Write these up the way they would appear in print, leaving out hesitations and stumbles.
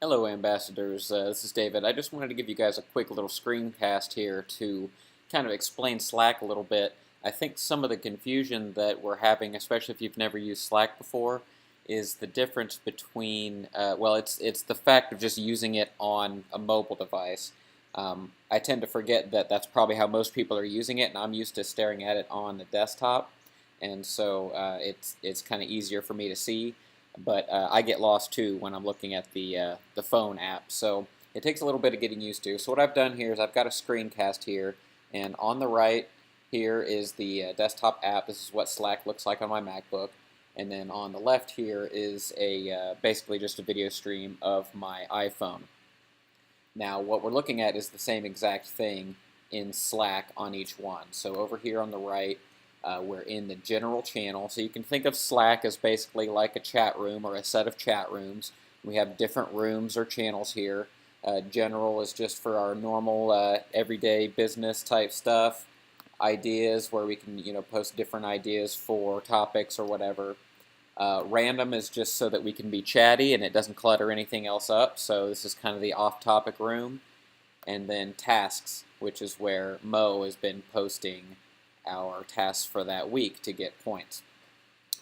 Hello, ambassadors. This is David. I just wanted to give you guys a quick little screencast here to kind of explain Slack a little bit. I think some of the confusion that we're having, especially if you've never used Slack before, is the difference between, well, it's the fact of just using it on a mobile device. I tend to forget that that's probably how most people are using it, and I'm used to staring at it on the desktop, and so it's kind of easier for me to see. But I get lost too when I'm looking at the phone app. So it takes a little bit of getting used to. So what I've done here is I've got a screencast here, and on the right here is the desktop app. This is what Slack looks like on my MacBook. And then on the left here is a basically just a video stream of my iPhone. Now what we're looking at is the same exact thing in Slack on each one. So over here on the right, we're in the general channel. So you can think of Slack as basically like a chat room or a set of chat rooms. We have different rooms or channels here. General is just for our normal everyday business type stuff. Ideas, where we can post different ideas for topics or whatever. Random is just so that we can be chatty and it doesn't clutter anything else up. So this is kind of the off-topic room. And then tasks, which is where Mo has been posting our tasks for that week to get points.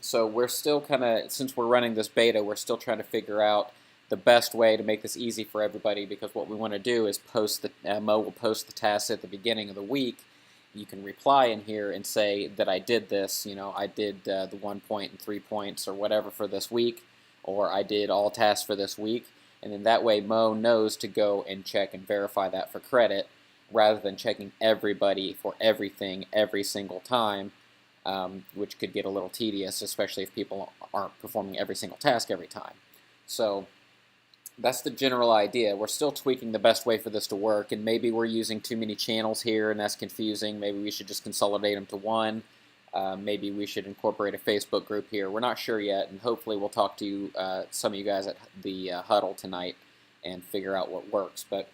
So we're still kind of, since we're running this beta, we're still trying to figure out the best way to make this easy for everybody, because what we want to do is post the, Mo will post the tasks at the beginning of the week. You can reply in here and say that I did this, I did the 1 point and 3 points or whatever for this week, or I did all tasks for this week, and then that way Mo knows to go and check and verify that for credit, rather than checking everybody for everything every single time, which could get a little tedious, especially if people aren't performing every single task every time. So that's the general idea. We're still tweaking the best way for this to work, and maybe we're using too many channels here and that's confusing. Maybe we should just consolidate them to one. Maybe we should incorporate a Facebook group here. We're not sure yet, and hopefully we'll talk to you, some of you guys at the huddle tonight and figure out what works. But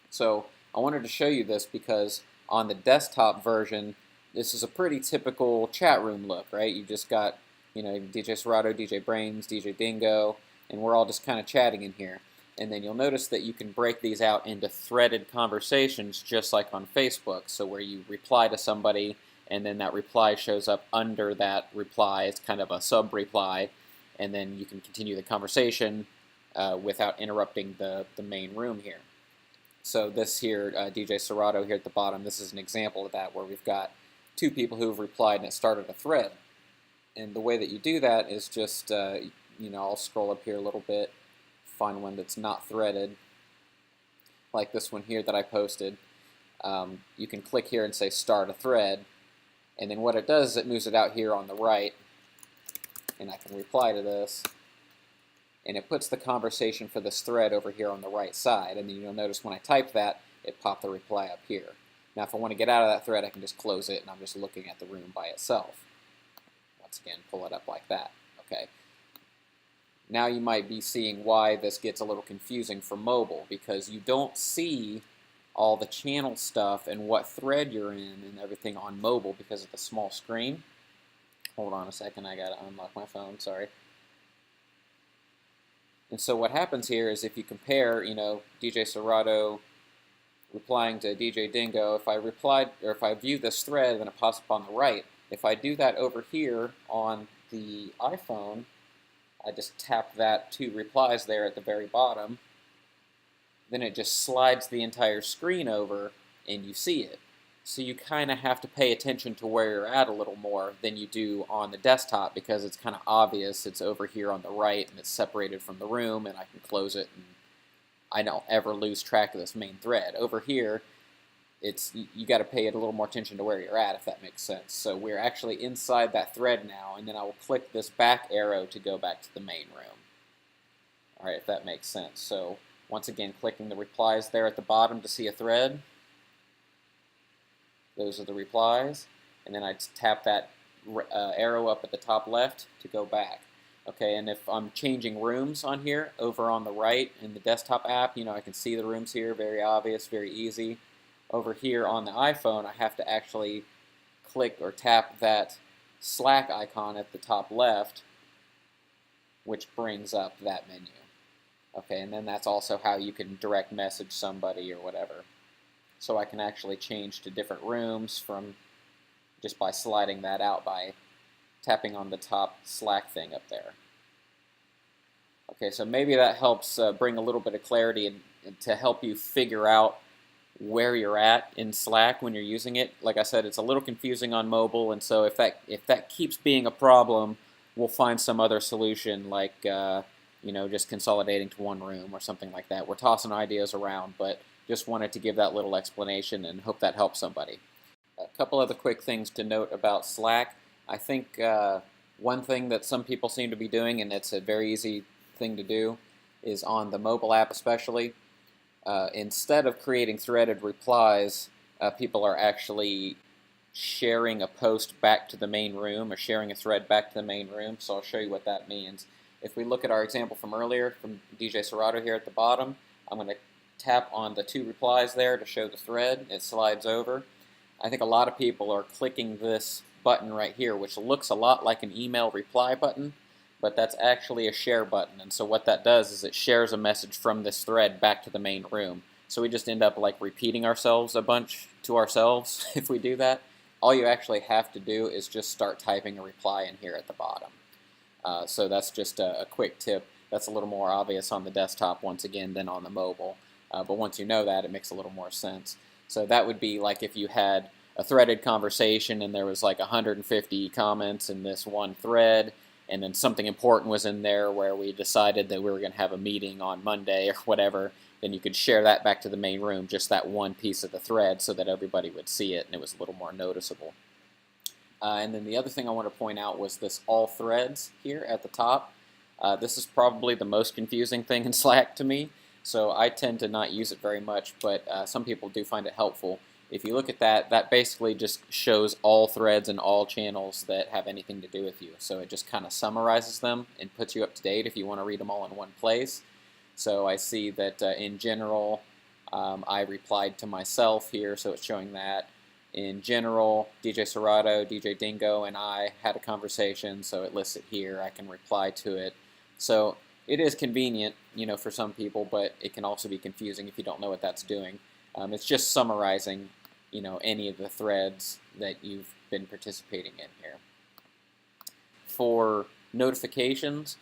so I wanted to show you this because on the desktop version, this is a pretty typical chat room look, right? You just got, DJ Serato, DJ Brains, DJ Dingo, and we're all just kind of chatting in here. And then you'll notice that you can break these out into threaded conversations just like on Facebook. So where you reply to somebody and then that reply shows up under that reply. It's kind of a sub-reply, and then you can continue the conversation without interrupting the main room here. So this here, DJ Serato here at the bottom, this is an example of that, where we've got two people who have replied and it started a thread. And the way that you do that is just, I'll scroll up here a little bit, find one that's not threaded, like this one here that I posted. You can click here and say start a thread, and then what it does is it moves it out here on the right, and I can reply to this. And it puts the conversation for this thread over here on the right side. And then you'll notice when I type that, it popped the reply up here. Now if I want to get out of that thread, I can just close it, and I'm just looking at the room by itself. Once again, pull it up like that. Okay. Now you might be seeing why this gets a little confusing for mobile, because you don't see all the channel stuff and what thread you're in and everything on mobile because of the small screen. Hold on a second, I gotta unlock my phone, sorry. And so what happens here is if you compare, DJ Serato replying to DJ Dingo, if I view this thread, then it pops up on the right. If I do that over here on the iPhone, I just tap that two replies there at the very bottom, then it just slides the entire screen over and you see it. So you kind of have to pay attention to where you're at a little more than you do on the desktop, because it's kind of obvious it's over here on the right and it's separated from the room, and I can close it and I don't ever lose track of this main thread. Over here, you got to pay a little more attention to where you're at, if that makes sense. So we're actually inside that thread now, and then I will click this back arrow to go back to the main room. All right, if that makes sense. So once again, clicking the replies there at the bottom to see a thread. Those are the replies, and then I tap that arrow up at the top left to go back. Okay, and if I'm changing rooms on here, over on the right in the desktop app, I can see the rooms here, very obvious, very easy. Over here on the iPhone, I have to actually click or tap that Slack icon at the top left, which brings up that menu. Okay, and then that's also how you can direct message somebody or whatever. So I can actually change to different rooms from just by sliding that out by tapping on the top Slack thing up there. Okay, so maybe that helps bring a little bit of clarity and to help you figure out where you're at in Slack when you're using it. Like I said, it's a little confusing on mobile, and so if that keeps being a problem, we'll find some other solution, like just consolidating to one room or something like that. We're tossing ideas around, but just wanted to give that little explanation and hope that helps somebody. A couple other quick things to note about Slack. I think one thing that some people seem to be doing, and it's a very easy thing to do, is on the mobile app especially. Instead of creating threaded replies, people are actually sharing a post back to the main room or sharing a thread back to the main room. So I'll show you what that means. If we look at our example from earlier from DJ Serato here at the bottom, I'm going to tap on the 2 replies there to show the thread. It slides over. I think a lot of people are clicking this button right here, which looks a lot like an email reply button, but that's actually a share button. And so what that does is it shares a message from this thread back to the main room. So we just end up like repeating ourselves a bunch to ourselves if we do that. All you actually have to do is just start typing a reply in here at the bottom. So that's just a quick tip. That's a little more obvious on the desktop once again than on the mobile. But once you know that, it makes a little more sense. So that would be like if you had a threaded conversation and there was like 150 comments in this one thread, and then something important was in there where we decided that we were going to have a meeting on Monday or whatever, then you could share that back to the main room, just that one piece of the thread, so that everybody would see it and it was a little more noticeable. And then the other thing I want to point out was this all threads here at the top. This is probably the most confusing thing in Slack to me, so I tend to not use it very much, but some people do find it helpful. If you look at that, that basically just shows all threads and all channels that have anything to do with you. So it just kind of summarizes them and puts you up to date if you want to read them all in one place. So I see that in general, I replied to myself here, so it's showing that. In general, DJ Serato, DJ Dingo, and I had a conversation, so it lists it here. I can reply to it. So it is convenient, for some people, but it can also be confusing if you don't know what that's doing. It's just summarizing, any of the threads that you've been participating in here. For notifications,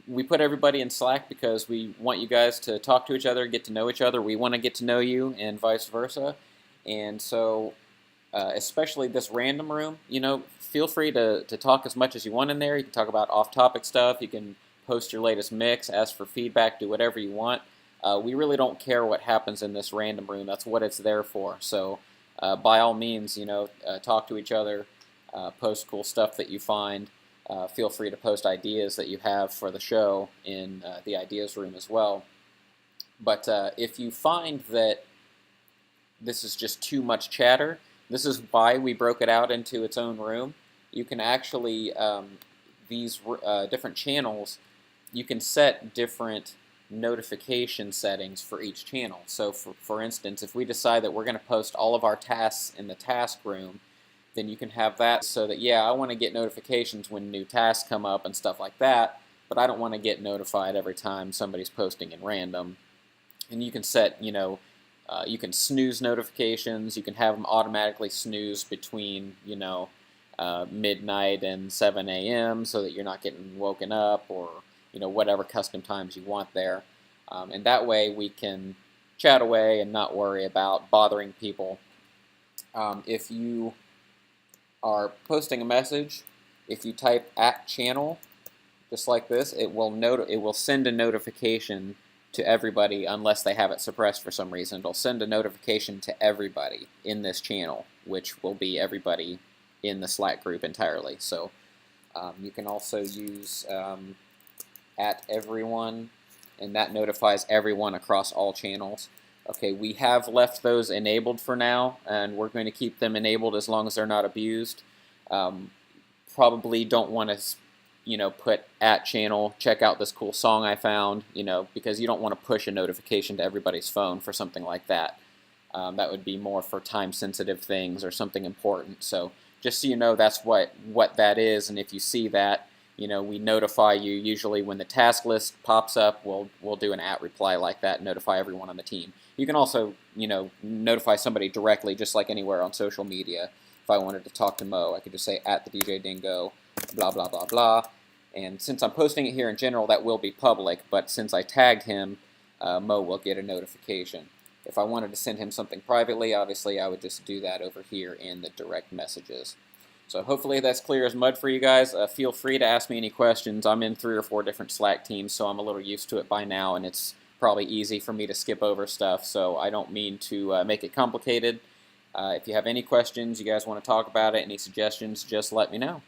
we put everybody in Slack because we want you guys to talk to each other, get to know each other. We want to get to know you, and vice versa. And so, especially this random room, feel free to talk as much as you want in there. You can talk about off-topic stuff. You can post your latest mix, ask for feedback, do whatever you want. We really don't care what happens in this random room. That's what it's there for. So, by all means, talk to each other, post cool stuff that you find. Feel free to post ideas that you have for the show in the ideas room as well. But if you find that this is just too much chatter, this is why we broke it out into its own room. You can actually, these different channels, you can set different notification settings for each channel. So for instance, if we decide that we're going to post all of our tasks in the task room, then you can have that so that, yeah, I want to get notifications when new tasks come up and stuff like that, but I don't want to get notified every time somebody's posting in random. And you can set, you can snooze notifications. You can have them automatically snooze between, midnight and 7 a.m. so that you're not getting woken up, or, whatever custom times you want there. And that way we can chat away and not worry about bothering people. If you are posting a message, if you type @channel, just like this, it will send a notification to everybody unless they have it suppressed for some reason. It'll send a notification to everybody in this channel, which will be everybody in the Slack group entirely. So you can also use @everyone, and that notifies everyone across all channels. Okay, we have left those enabled for now, and we're going to keep them enabled as long as they're not abused. Probably don't want to put @channel, check out this cool song I found, because you don't want to push a notification to everybody's phone for something like that. That would be more for time-sensitive things or something important. So just so you know, that's what that is, and if you see that, we notify you usually when the task list pops up. We'll do an @reply like that, and notify everyone on the team. You can also, notify somebody directly, just like anywhere on social media. If I wanted to talk to Mo, I could just say @thedjdingo, blah blah blah blah. And since I'm posting it here in general, that will be public. But since I tagged him, Mo will get a notification. If I wanted to send him something privately, obviously I would just do that over here in the direct messages. So hopefully that's clear as mud for you guys. Feel free to ask me any questions. I'm in 3 or 4 different Slack teams, so I'm a little used to it by now, and it's probably easy for me to skip over stuff, so I don't mean to make it complicated. If you have any questions, you guys want to talk about it, any suggestions, just let me know.